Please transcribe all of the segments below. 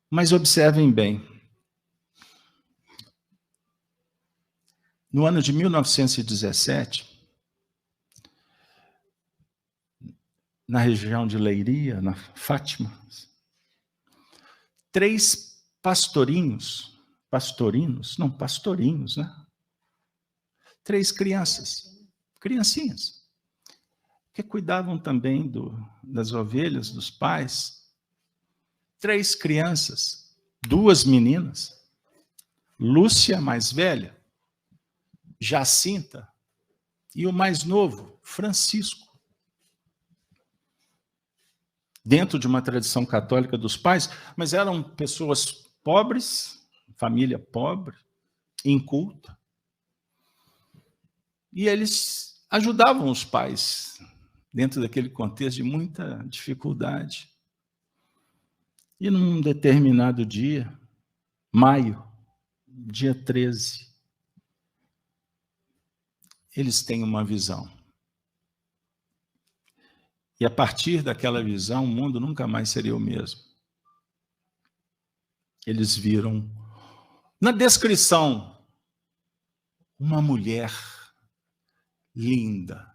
Mas observem bem. No ano de 1917, na região de Leiria, na Fátima, 3 pastorinhos, né? 3 criancinhas, que cuidavam também das ovelhas dos pais. 3 crianças, 2 meninas, Lúcia, mais velha, Jacinta, e o mais novo, Francisco. Dentro de uma tradição católica dos pais, mas eram pessoas pobres, família pobre, inculta. E eles ajudavam os pais, dentro daquele contexto de muita dificuldade. E num determinado dia, maio, dia 13, eles têm uma visão. E a partir daquela visão, o mundo nunca mais seria o mesmo. Eles viram, na descrição, uma mulher linda.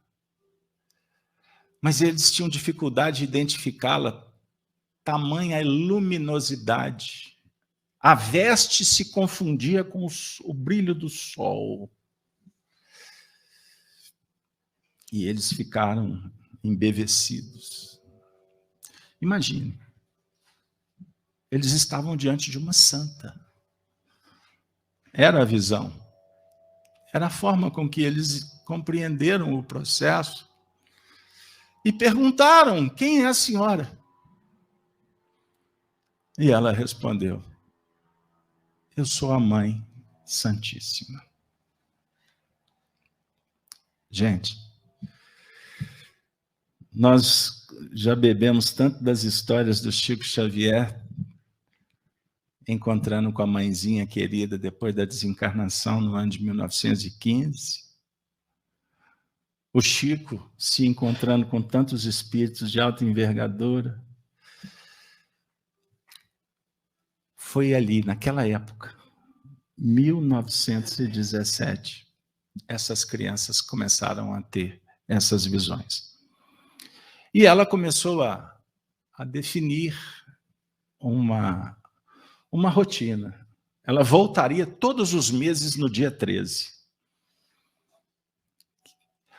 Mas eles tinham dificuldade de identificá-la, tamanha luminosidade. A veste se confundia com o brilho do sol. E eles ficaram embevecidos. Imagine, eles estavam diante de uma santa. Era a visão. Era a forma com que eles compreenderam o processo. E perguntaram: quem é a senhora? E ela respondeu: eu sou a Mãe Santíssima. Gente, nós já bebemos tanto das histórias do Chico Xavier, encontrando com a mãezinha querida depois da desencarnação no ano de 1915. O Chico se encontrando com tantos espíritos de alta envergadura. Foi ali, naquela época, 1917, essas crianças começaram a ter essas visões. E ela começou a definir uma rotina. Ela voltaria todos os meses no dia 13.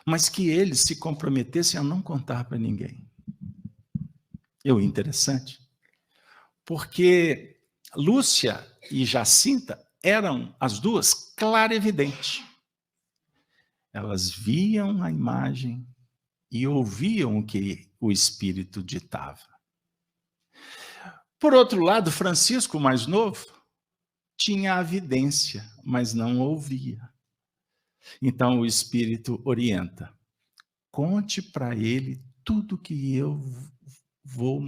Mas que eles se comprometessem a não contar para ninguém. E o interessante, porque Lúcia e Jacinta eram as duas clarividentes. Elas viam a imagem e ouviam o que o espírito ditava. Por outro lado, Francisco, o mais novo, tinha a vidência, mas não ouvia. Então o espírito orienta: conte para ele tudo que eu vou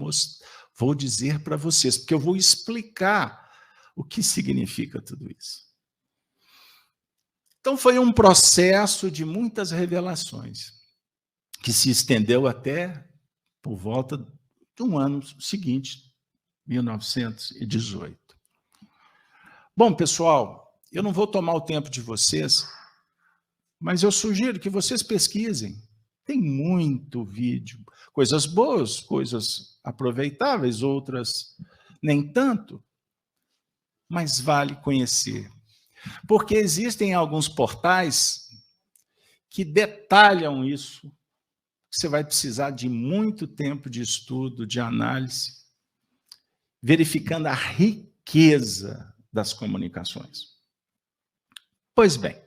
dizer para vocês, porque eu vou explicar o que significa tudo isso. Então foi um processo de muitas revelações, que se estendeu até por volta do ano seguinte, 1918. Bom, pessoal, eu não vou tomar o tempo de vocês, mas eu sugiro que vocês pesquisem. Tem muito vídeo, coisas boas, coisas aproveitáveis, outras nem tanto, mas vale conhecer. Porque existem alguns portais que detalham isso. Você vai precisar de muito tempo de estudo, de análise, verificando a riqueza das comunicações. Pois bem,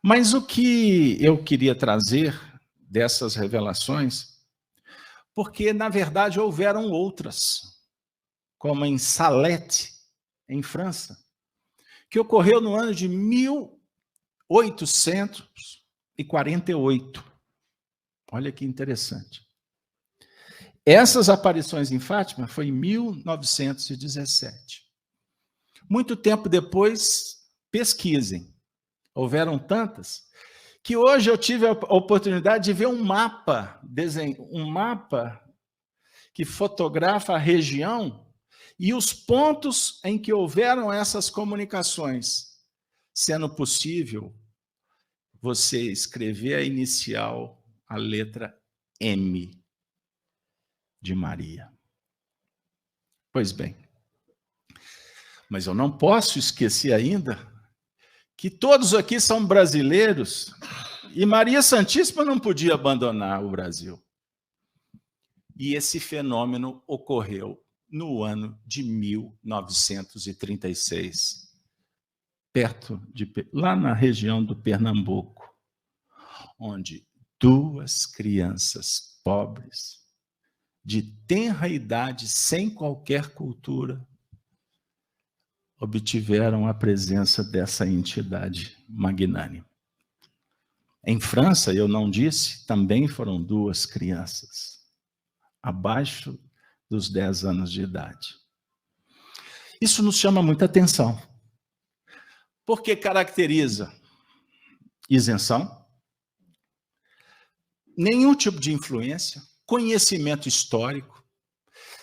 mas o que eu queria trazer dessas revelações, porque, na verdade, houveram outras, como em Salette, em França, que ocorreu no ano de 1848. Olha que interessante. Essas aparições em Fátima foi em 1917. Muito tempo depois, pesquisem. Houveram tantas que hoje eu tive a oportunidade de ver um mapa que fotografa a região e os pontos em que houveram essas comunicações, sendo possível você escrever a inicial, a letra M de Maria. Pois bem, mas eu não posso esquecer ainda que todos aqui são brasileiros e Maria Santíssima não podia abandonar o Brasil. E esse fenômeno ocorreu no ano de 1936, lá na região do Pernambuco, onde 2 crianças pobres, de tenra idade, sem qualquer cultura, obtiveram a presença dessa entidade magnânima. Em França, eu não disse, também foram 2 crianças, abaixo dos 10 anos de idade. Isso nos chama muita atenção, porque caracteriza isenção, nenhum tipo de influência, conhecimento histórico,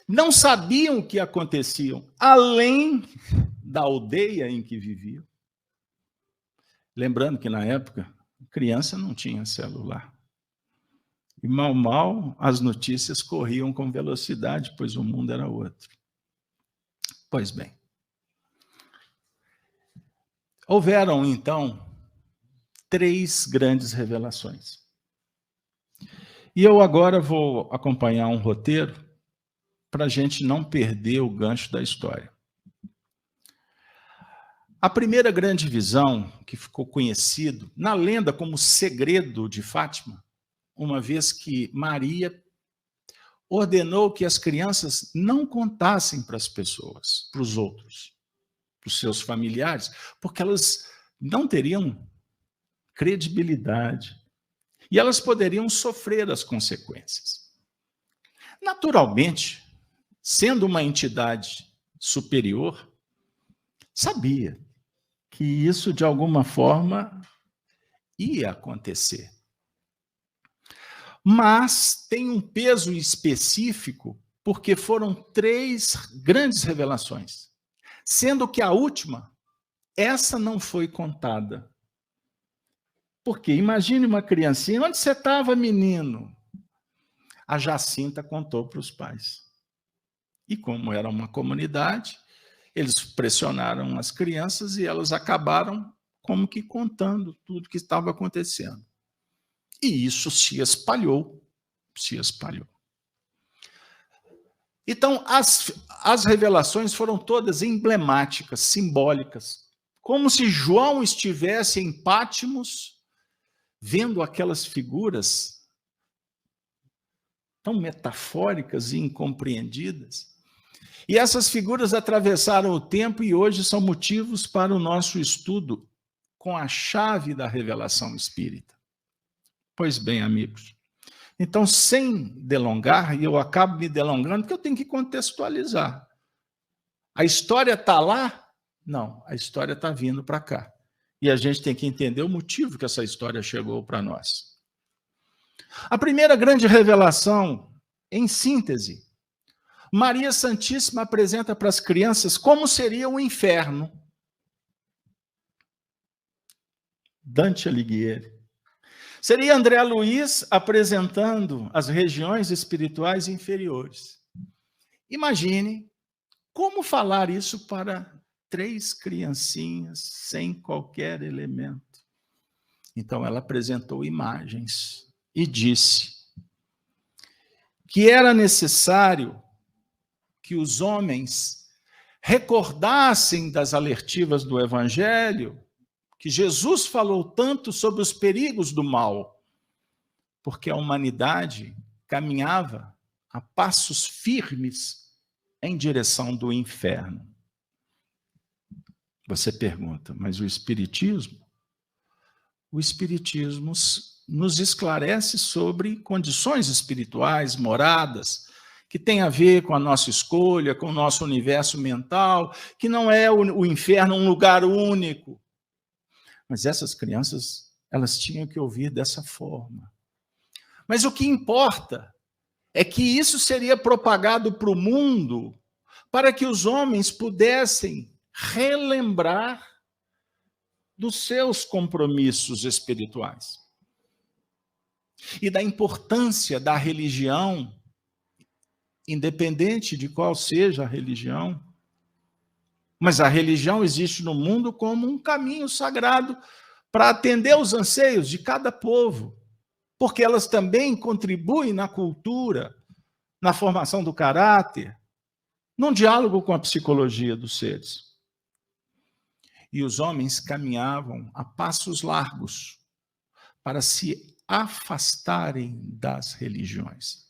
não sabiam o que acontecia além da aldeia em que viviam. Lembrando que, na época, criança não tinha celular. E, mal, as notícias corriam com velocidade, pois o mundo era outro. Pois bem. Houveram, então, 3 grandes revelações. E eu agora vou acompanhar um roteiro para a gente não perder o gancho da história. A primeira grande visão, que ficou conhecido na lenda como segredo de Fátima, uma vez que Maria ordenou que as crianças não contassem para as pessoas, para os outros, para os seus familiares, porque elas não teriam credibilidade e elas poderiam sofrer as consequências. Naturalmente, sendo uma entidade superior, sabia que isso, de alguma forma, ia acontecer. Mas tem um peso específico, porque foram 3 grandes revelações, sendo que a última, essa não foi contada. Porque imagine uma criancinha, onde você estava, menino? A Jacinta contou para os pais. E como era uma comunidade, eles pressionaram as crianças e elas acabaram como que contando tudo que estava acontecendo. E isso se espalhou, se espalhou. Então, as revelações foram todas emblemáticas, simbólicas, como se João estivesse em Patmos, vendo aquelas figuras tão metafóricas e incompreendidas. E essas figuras atravessaram o tempo e hoje são motivos para o nosso estudo com a chave da revelação espírita. Pois bem, amigos, então, sem delongar, e eu acabo me delongando, porque eu tenho que contextualizar. A história está lá? Não, a história está vindo para cá. E a gente tem que entender o motivo que essa história chegou para nós. A primeira grande revelação, em síntese, Maria Santíssima apresenta para as crianças como seria o inferno. Dante Alighieri. Seria André Luiz apresentando as regiões espirituais inferiores. Imagine como falar isso para 3 criancinhas sem qualquer elemento. Então ela apresentou imagens e disse que era necessário que os homens recordassem das alertivas do Evangelho, que Jesus falou tanto sobre os perigos do mal, porque a humanidade caminhava a passos firmes em direção do inferno. Você pergunta, mas o Espiritismo? O Espiritismo nos esclarece sobre condições espirituais, moradas, que tem a ver com a nossa escolha, com o nosso universo mental, que não é o inferno um lugar único. Mas essas crianças, elas tinham que ouvir dessa forma. Mas o que importa é que isso seria propagado para o mundo para que os homens pudessem relembrar dos seus compromissos espirituais e da importância da religião, independente de qual seja a religião. Mas a religião existe no mundo como um caminho sagrado para atender aos anseios de cada povo, porque elas também contribuem na cultura, na formação do caráter, num diálogo com a psicologia dos seres. E os homens caminhavam a passos largos para se afastarem das religiões.